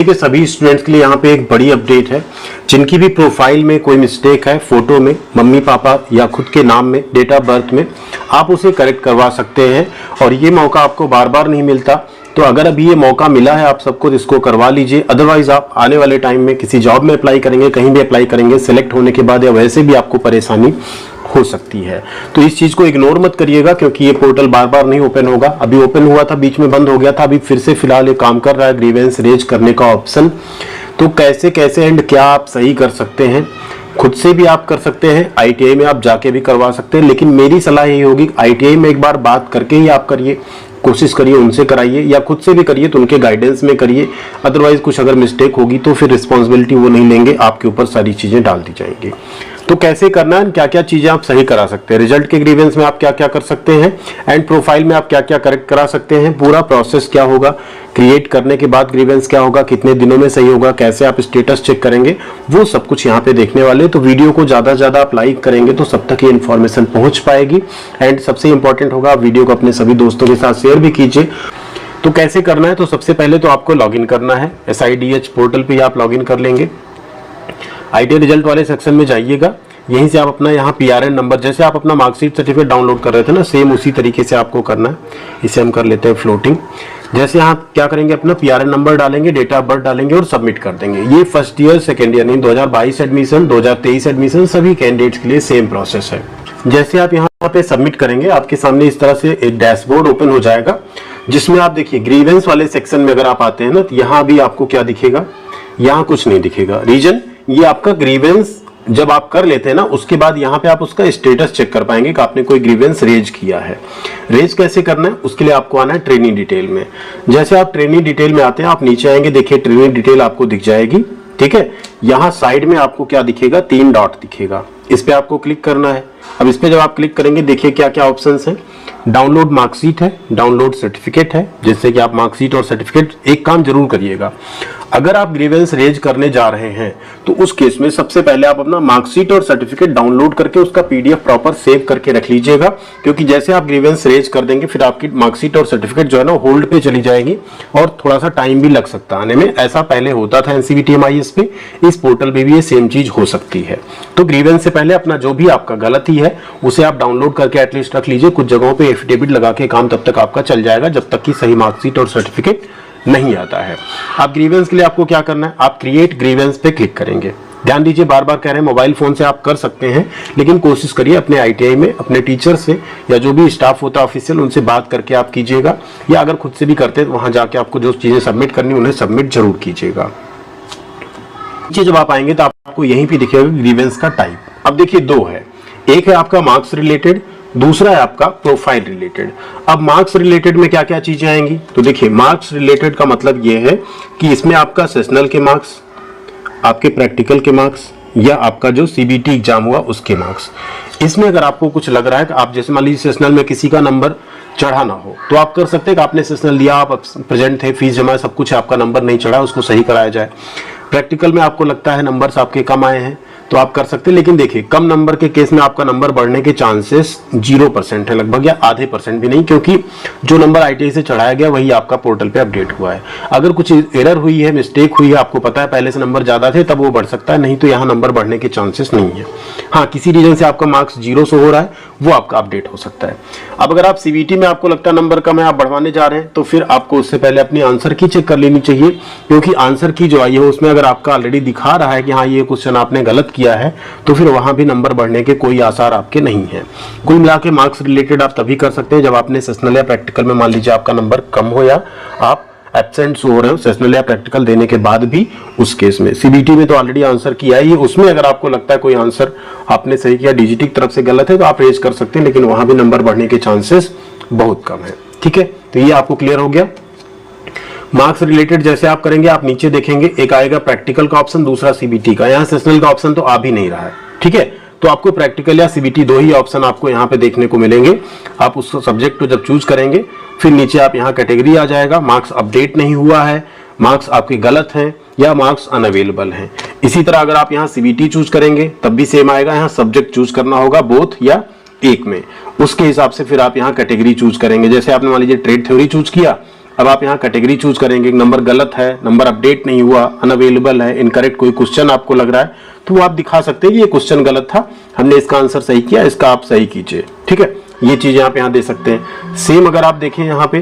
के सभी स्टूडेंट्स के लिए यहाँ पे एक बड़ी अपडेट है। जिनकी भी प्रोफाइल में कोई मिस्टेक है, फोटो में, मम्मी पापा या खुद के नाम में, डेट ऑफ बर्थ में, आप उसे करेक्ट करवा सकते हैं और ये मौका आपको बार बार नहीं मिलता। तो अगर अभी ये मौका मिला है आप सबको, इसको करवा लीजिए। अदरवाइज आप आने वाले टाइम में किसी जॉब में अप्लाई करेंगे, कहीं भी अप्लाई करेंगे, सिलेक्ट होने के बाद या वैसे भी आपको परेशानी हो सकती है। तो इस चीज को इग्नोर मत करिएगा, क्योंकि ये पोर्टल बार बार नहीं ओपन होगा। अभी ओपन हुआ था, बीच में बंद हो गया था, अभी फिर से फिलहाल ये काम कर रहा है, ग्रीवेंस रेज करने का ऑप्शन। तो कैसे कैसे एंड क्या आप सही कर सकते हैं, खुद से भी आप कर सकते हैं, ITI में आप जाके भी करवा सकते हैं। लेकिन मेरी सलाह यही होगी, ITI में एक बार बात करके ही आप करिए, कोशिश करिए, उनसे कराइए या खुद से भी करिए तो उनके गाइडेंस में करिए। अदरवाइज कुछ अगर मिस्टेक होगी तो फिर रिस्पॉन्सिबिलिटी वो नहीं लेंगे, आपके ऊपर सारी चीजें डाल दी जाएंगी। तो कैसे करना है, क्या क्या चीजें आप सही करा सकते हैं, रिजल्ट के ग्रीवेंस में आप क्या क्या कर सकते हैं, एंड प्रोफाइल में आप क्या क्या करेक्ट करा सकते हैं, पूरा प्रोसेस क्या होगा, क्रिएट करने के बाद ग्रीवेंस क्या होगा, कितने दिनों में सही होगा, कैसे आप स्टेटस चेक करेंगे, वो सब कुछ यहाँ पे देखने वाले। तो वीडियो को ज्यादा से ज्यादा आप लाइक करेंगे तो सब तक ये इन्फॉर्मेशन पहुंच पाएगी। एंड सबसे इंपॉर्टेंट होगा, आप वीडियो को अपने सभी दोस्तों के साथ शेयर भी कीजिए। तो कैसे करना है, तो सबसे पहले तो आपको लॉग इन करना है, SIDH पोर्टल पे आप लॉग इन कर लेंगे। ITI रिजल्ट वाले सेक्शन में जाइएगा, यहीं से आप अपना यहाँ PRN नंबर, जैसे आप अपना मार्कशीट सर्टिफिकेट डाउनलोड कर रहे थे ना, सेम उसी तरीके से आपको करना है। इसे हम कर लेते हैं फ्लोटिंग। जैसे यहाँ क्या करेंगे, अपना PRN नंबर डालेंगे, डेट ऑफ बर्थ डालेंगे और सबमिट कर देंगे। ये फर्स्ट ईयर, सेकेंड ईयर नहीं, 2022 एडमिशन, 2023 एडमिशन, सभी कैंडिडेट्स के लिए सेम प्रोसेस है। जैसे आप यहाँ पे सबमिट करेंगे, आपके सामने इस तरह से एक डैशबोर्ड ओपन हो जाएगा, जिसमें आप देखिए ग्रीवेंस वाले सेक्शन में अगर आप आते हैं ना, तो यहाँ भी आपको क्या दिखेगा, यहाँ कुछ नहीं दिखेगा। रीजन, ये आपका ग्रीवेंस जब आप कर लेते हैं ना, उसके बाद यहाँ पे आप उसका स्टेटस चेक कर पाएंगे कि आपने कोई ग्रीवेंस रेज किया है। रेज कैसे करना है, उसके लिए आपको आना है ट्रेनिंग डिटेल में। जैसे आप ट्रेनिंग डिटेल में आते हैं, आप नीचे आएंगे, देखिए ट्रेनिंग डिटेल आपको दिख जाएगी, ठीक है। यहाँ साइड में आपको क्या दिखेगा, 3 डॉट दिखेगा, इस पे आपको क्लिक करना है। अब इस पे जब आप क्लिक करेंगे, देखिए क्या क्या ऑप्शंस हैं। डाउनलोड मार्कशीट है, डाउनलोड सर्टिफिकेट है, जिससे कि आप मार्कशीट और सर्टिफिकेट, एक काम जरूर करिएगा, अगर आप ग्रीवेंस रेज करने जा रहे हैं तो उस केस में सबसे पहले आप अपना मार्कशीट और सर्टिफिकेट डाउनलोड करके उसका PDF प्रॉपर सेव करके रख लीजिएगा। क्योंकि जैसे आप ग्रीवेंस रेज कर देंगे, फिर आपकी मार्कशीट और सर्टिफिकेट जो है ना होल्ड पे चली जाएगी और थोड़ा सा टाइम भी लग सकता है आने में। ऐसा पहले होता था NCVT MIS पे, इस पोर्टल पे भी ये सेम चीज हो सकती है। तो ग्रीवेंस से पहले अपना जो भी आपका गलती है उसे आप डाउनलोड करके एटलीस्ट रख लीजिए। कुछ जगहों पे एफिडेविट लगा के काम तब तक आपका चल जाएगा, जब तक कि सही मार्कशीट और सर्टिफिकेट नहीं आता है। आप ग्रीवेंस के लिए आपको क्या करना है, आप क्रिएट ग्रीवेंस पे क्लिक करेंगे। ध्यान दीजिए, बार बार कह रहे हैं, मोबाइल फोन से आप कर सकते हैं, लेकिन कोशिश करिए अपने ITI में अपने टीचर से या जो भी स्टाफ होता है ऑफिशियल, उनसे बात करके आप कीजिएगा, या अगर खुद से भी करते हैं तो वहां जाके आपको जो चीजें सबमिट करनी उन्हें सबमिट जरूर कीजिएगा। नीचे जब आप आएंगे तो आपको यहीं पे दिखेगा ग्रीवेंस का टाइप। अब देखिए 2 है, एक है आपका मार्क्स रिलेटेड, दूसरा है आपका प्रोफाइल रिलेटेड। अब मार्क्स रिलेटेड में क्या क्या चीजें आएंगी, तो देखिए मार्क्स रिलेटेड का मतलब ये है कि इसमें आपका सेशनल के मार्क्स, आपके प्रैक्टिकल के मार्क्स, या आपका जो CBT एग्जाम हुआ उसके मार्क्स। इसमें अगर आपको कुछ लग रहा है कि आप, जैसे मान लीजिए सेशनल में किसी का नंबर चढ़ा ना हो, तो आप कर सकते हैं कि आपने सेशनल दिया, आप प्रेजेंट थे, फीस जमा, सब कुछ, आपका नंबर नहीं चढ़ा, उसको सही कराया जाए। प्रैक्टिकल में आपको लगता है नंबर्स आपके कम आए हैं तो आप कर सकते हैं, लेकिन देखिए कम नंबर के केस में आपका नंबर बढ़ने के चांसेस 0% है लगभग, या आधे % भी नहीं, क्योंकि जो नंबर ITI से चढ़ाया गया वही आपका पोर्टल पे अपडेट हुआ है। अगर कुछ एरर हुई है, मिस्टेक हुई है, आपको पता है पहले से नंबर ज्यादा थे, तब वो बढ़ सकता है, नहीं तो यहाँ नंबर बढ़ने के चांसेस नहीं है। हाँ, किसी रीजन से आपका मार्क्स 0 शो हो रहा है, वो आपका अपडेट हो सकता है। अब अगर आप CBT में आपको लगता है नंबर कम है, आप बढ़वाने जा रहे हैं, तो फिर आपको उससे पहले अपनी आंसर की चेक कर लेनी चाहिए, क्योंकि आंसर की जो आई है उसमें अगर आपका ऑलरेडी दिखा रहा है कि हाँ ये क्वेश्चन आपने गलत किया है, तो फिर वहां भी नंबर बढ़ने के कोई आसार आपके नहीं है। कुल मिला के मार्क्स रिलेटेड आप तभी कर सकते हैं जब आपने सेशनल या प्रैक्टिकल में मान लीजिए आपका नंबर कम हो या आप एब्सेंट हो रहे हो सेशनल या प्रैक्टिकल देने के बाद भी, उस केस में। CBT में तो ऑलरेडी आंसर किया ही, उसमें अगर आपको लगता है कोई आंसर आपने सही किया, DGT की तरफ से गलत है, तो आप रेज कर सकते हैं, लेकिन वहां भी नंबर बढ़ने के चांसेस बहुत कम है। ठीक है, तो ये आपको क्लियर हो गया। मार्क्स रिलेटेड जैसे आप करेंगे, आप नीचे देखेंगे एक आएगा प्रैक्टिकल का ऑप्शन, दूसरा CBT का। यहाँ सेशनल का ऑप्शन तो आ भी नहीं रहा है, ठीक है, तो आपको प्रैक्टिकल या CBT 2 ही ऑप्शन आपको यहाँ पे देखने को मिलेंगे। आप उस सब्जेक्ट को जब चूज करेंगे, फिर नीचे आप यहाँ कैटेगरी आ जाएगा, मार्क्स अपडेट नहीं हुआ है, मार्क्स आपके गलत हैं या मार्क्स अनअवेलेबल हैं। इसी तरह अगर आप यहाँ CBT चूज करेंगे तब भी सेम आएगा, यहाँ सब्जेक्ट चूज करना होगा बोथ या एक में, उसके हिसाब से फिर आप यहाँ कैटेगरी चूज करेंगे। जैसे आपने मान लीजिए ट्रेड थ्योरी चूज किया, अब आप यहाँ कैटेगरी चूज करेंगे, नंबर गलत है, नंबर अपडेट नहीं हुआ, अनअवेलेबल है, इनकरेक्ट कोई क्वेश्चन आपको लग रहा है तो वो आप दिखा सकते हैं कि ये क्वेश्चन गलत था, हमने इसका आंसर सही किया, इसका आप सही कीजिए। ठीक है, ये चीजें आप यहाँ दे सकते हैं। सेम अगर आप देखें यहाँ पे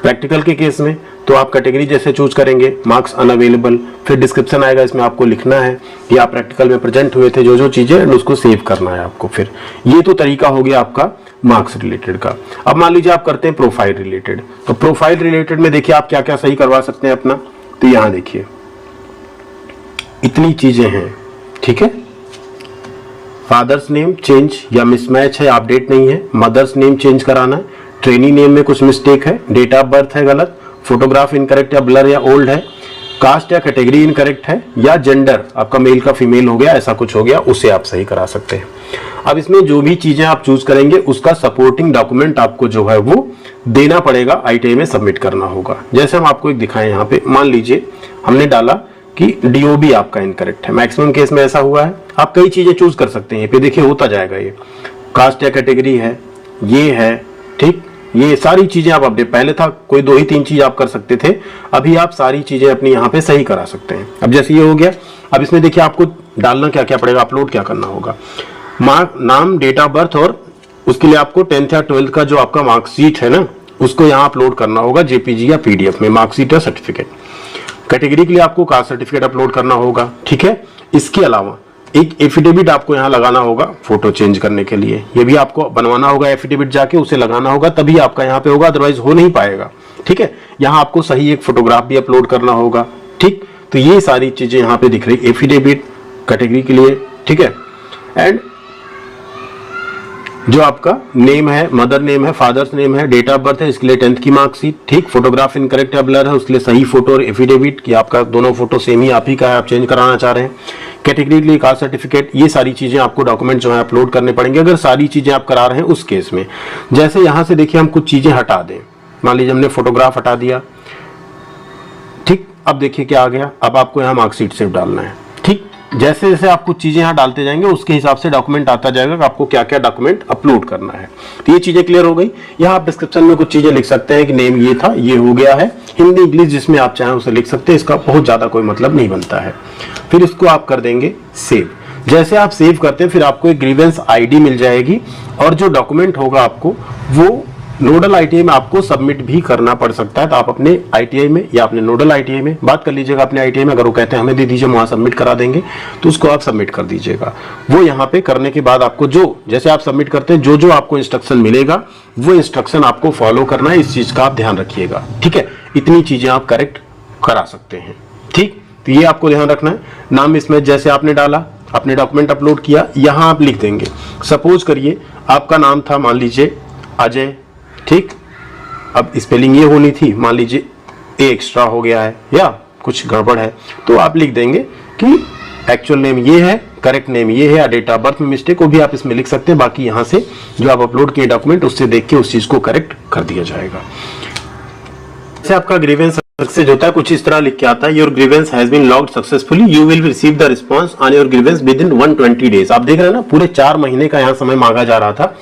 प्रैक्टिकल के केस में तो आप कैटेगरी जैसे चूज करेंगे, मार्क्स अनअवेलेबल, फिर डिस्क्रिप्शन आएगा, इसमें आपको लिखना है कि आप प्रैक्टिकल में प्रेजेंट हुए थे, जो जो चीजें उसको सेव करना है आपको। फिर ये तो तरीका हो गया आपका मार्क्स रिलेटेड का। अब मान लीजिए आप करते हैं प्रोफाइल रिलेटेड, तो प्रोफाइल रिलेटेड में देखिए आप क्या क्या सही करवा सकते हैं अपना। तो यहाँ देखिए इतनी चीजें हैं, ठीक है। फादर्स नेम चेंज या मिसमैच है, अपडेट नहीं है, मदर्स नेम चेंज कराना है, ट्रेनी नेम में कुछ मिस्टेक है, डेट ऑफ बर्थ है गलत, फोटोग्राफ इनकरेक्ट या ब्लर या ओल्ड है, कास्ट या कैटेगरी इनकरेक्ट है, या जेंडर आपका मेल का फीमेल हो गया, ऐसा कुछ हो गया, उसे आप सही करा सकते हैं। अब इसमें जो भी चीजें आप चूज करेंगे उसका सपोर्टिंग डॉक्यूमेंट आपको जो है वो देना पड़ेगा, ITI में सबमिट करना होगा। जैसे हम आपको एक दिखाएं, यहाँ पे मान लीजिए हमने डाला कि DOB आपका इनकरेक्ट है, मैक्सिमम केस में ऐसा हुआ है। आप कई चीजें चूज कर सकते हैं, पे देखिए होता जाएगा, ये कास्ट या कैटेगरी है, ये है, ठीक, ये सारी चीजें आप अपडेट, पहले था कोई 2 ही 3 चीज आप कर सकते थे, अभी आप सारी चीजें अपनी यहाँ पे सही करा सकते हैं। अब जैसे ये हो गया, अब इसमें देखिए आपको डालना क्या क्या पड़ेगा, अपलोड क्या करना होगा, नाम, डेट ऑफ बर्थ, और उसके लिए आपको 10th या 12th का जो आपका मार्कशीट है ना, उसको यहाँ अपलोड करना होगा JPG या PDF में, मार्कशीट या सर्टिफिकेट। कैटेगरी के लिए आपको कास्ट सर्टिफिकेट अपलोड करना होगा, ठीक है। इसके अलावा एक एफिडेविट आपको यहाँ लगाना होगा फोटो चेंज करने के लिए, ये भी आपको बनवाना होगा, एफिडेविट जाके उसे लगाना होगा, तभी आपका यहाँ पे होगा, अदरवाइज हो नहीं पाएगा, ठीक है। यहाँ आपको सही एक फोटोग्राफ भी अपलोड करना होगा, ठीक। तो ये सारी चीजें यहाँ पे दिख रही, एफिडेविट कैटेगरी के लिए, ठीक है। एंड जो आपका नेम है, मदर नेम है, फादर्स नेम है, डेट ऑफ बर्थ है, इसके लिए 10th की मार्कशीट, ठीक। फोटोग्राफ इनकरेक्ट या ब्लर है, उसके लिए सही फोटो और एफिडेविट कि आपका दोनों फोटो सेम ही आप ही का है, आप चेंज कराना चाह रहे हैं। कैटेगरी के लिए कास्ट सर्टिफिकेट, ये सारी चीजें आपको डॉक्यूमेंट जो है अपलोड करने पड़ेंगे, अगर सारी चीजें आप करा रहे हैं उस केस में। जैसे यहां से देखिए हम कुछ चीजें हटा दें, मान लीजिए हमने फोटोग्राफ हटा दिया, ठीक। अब देखिए क्या आ गया, अब आपको यहाँ मार्कशीट सिर्फ डालना है, ठीक। जैसे जैसे आप कुछ चीजें यहाँ डालते जाएंगे उसके हिसाब से डॉक्यूमेंट आता जाएगा कि आपको क्या क्या डॉक्यूमेंट अपलोड करना है। तो ये चीजें क्लियर हो गई। यहाँ आप डिस्क्रिप्शन में कुछ चीजें लिख सकते हैं कि नेम ये था, ये हो गया है, हिंदी इंग्लिश जिसमें आप चाहें उसे लिख सकते हैं, इसका बहुत ज्यादा कोई मतलब नहीं बनता है। फिर इसको आप कर देंगे सेव। जैसे आप सेव करते हैं फिर आपको एक ग्रीवेंस ID मिल जाएगी, और जो डॉक्यूमेंट होगा आपको वो नोडल ITI में आपको सबमिट भी करना पड़ सकता है। तो आप अपने ITI में या अपने नोडल ITI में बात कर लीजिएगा, अपने ITI में अगर वो कहते हैं हमें दे दीजिए, वहां सबमिट करा देंगे, तो उसको आप सबमिट कर दीजिएगा। वो यहाँ पे करने के बाद आपको जो जैसे आप सबमिट करते हैं जो जो आपको इंस्ट्रक्शन मिलेगा वो इंस्ट्रक्शन आपको फॉलो करना है, इस चीज का आप ध्यान रखिएगा, ठीक है। इतनी चीजें आप करेक्ट करा सकते हैं, ठीक। तो ये आपको ध्यान रखना है। नाम इसमें जैसे आपने डाला, अपने डॉक्यूमेंट अपलोड किया, यहाँ आप लिख देंगे, सपोज करिए आपका नाम था मान लीजिए अजय, ठीक। अब स्पेलिंग ये होनी थी, मान लीजिए ए एक्स्ट्रा हो गया है या कुछ गड़बड़ है, तो आप लिख देंगे कि एक्चुअल नेम ये है, करेक्ट नेम ये है, या डेट ऑफ बर्थ में मिस्टेक को भी आप इसमें लिख सकते हैं। बाकी यहाँ से जो आप अपलोड किए डॉक्यूमेंट उससे देख के उस चीज को करेक्ट कर दिया जाएगा। जैसे आपका ग्रीवेंस सक्सेस होता है, कुछ इस तरह लिख के आता है, your grievance has been logged successfully, you will receive the response on your grievance within 120 days. आप देख रहे हैं ना, पूरे 4 महीने का यहाँ समय मांगा जा रहा था,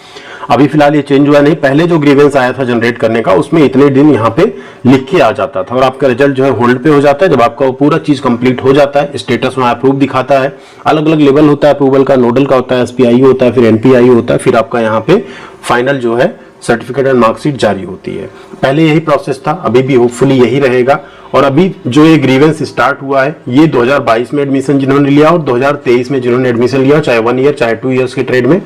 अभी फिलहाल ये चेंज हुआ नहीं। पहले जो ग्रीवेंस आया था जनरेट करने का, उसमें इतने दिन यहाँ पे लिख के आ जाता था, और आपका रिजल्ट जो है होल्ड पे हो जाता है। जब आपका वो पूरा चीज कंप्लीट हो जाता है, स्टेटस में अप्रूव दिखाता है, अलग अलग लेवल होता है अप्रूवल का, नोडल का होता है, SPI होता है, फिर NPI होता है, फिर आपका यहाँ पे फाइनल जो है सर्टिफिकेट एंड मार्कशीट जारी होती है। पहले यही प्रोसेस था, अभी भी होपफुली यही रहेगा। और अभी जो ये ग्रीवेंस स्टार्ट हुआ है, ये 2022 में एडमिशन जिन्होंने लिया और 2023 में जिन्होंने एडमिशन लिया, चाहे 1 ईयर चाहे 2 ईयर्स के ट्रेड में,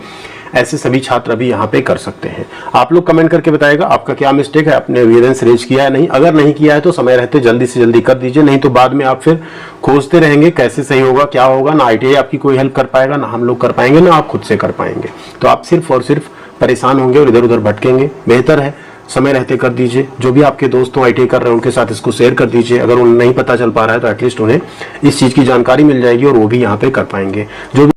ऐसे सभी छात्र अभी यहाँ पे कर सकते हैं। आप लोग कमेंट करके बताएगा आपका क्या मिस्टेक है, आपने ग्रीवेंस रेज किया है नहीं। अगर नहीं किया है तो समय रहते जल्दी से जल्दी कर दीजिए, नहीं तो बाद में आप फिर खोजते रहेंगे कैसे सही होगा, क्या होगा। ना ITI आपकी कोई हेल्प कर पाएगा, ना हम लोग कर पाएंगे, ना आप खुद से कर पाएंगे। तो आप सिर्फ और सिर्फ परेशान होंगे और इधर उधर भटकेंगे। बेहतर है समय रहते कर दीजिए। जो भी आपके दोस्त हो ITI कर रहे हैं उनके साथ इसको शेयर कर दीजिए। अगर उन्हें नहीं पता चल पा रहा है तो एटलीस्ट उन्हें इस चीज की जानकारी मिल जाएगी और वो भी यहाँ पे कर पाएंगे। जो